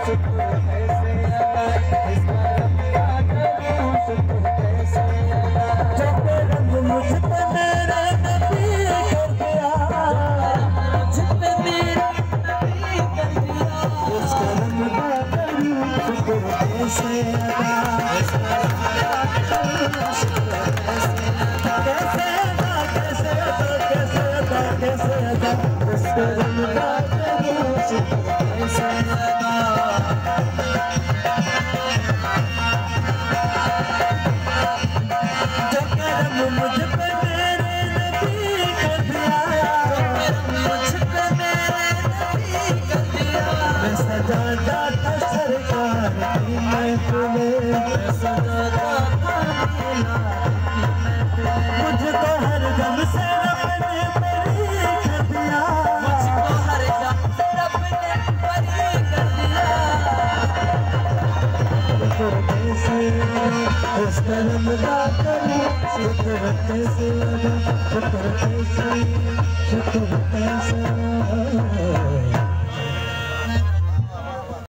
शुक्र कैसे अदा इस करम का करूं शुक्र कैसे अदा जो करम मुझ पे मेरे नबी कर दिया मुझ पे मेरे नबी कर दिया इस करम का करूं शुक्र कैसे अदा इस करम का करूं शुक्र कैसे अदा कैसे अदा कैसे अदा कैसे अदा कैसे अदा इस करम का करूं शुक्र कैसे अदा जो करम मुझ पे मेरे नबी कर दिया मुझ पे मेरे नबी कर दिया मैं सजा जाता सरकार की महफिले मैं सजा जाता मुझको हर गम से रब ने बरी कर दिया मुझको हर गम से रब ने बरी कर दिया शुक्र कैसे इस करम का करूं शुक्र कैसे शुक्र कैसे शुक्र कैसे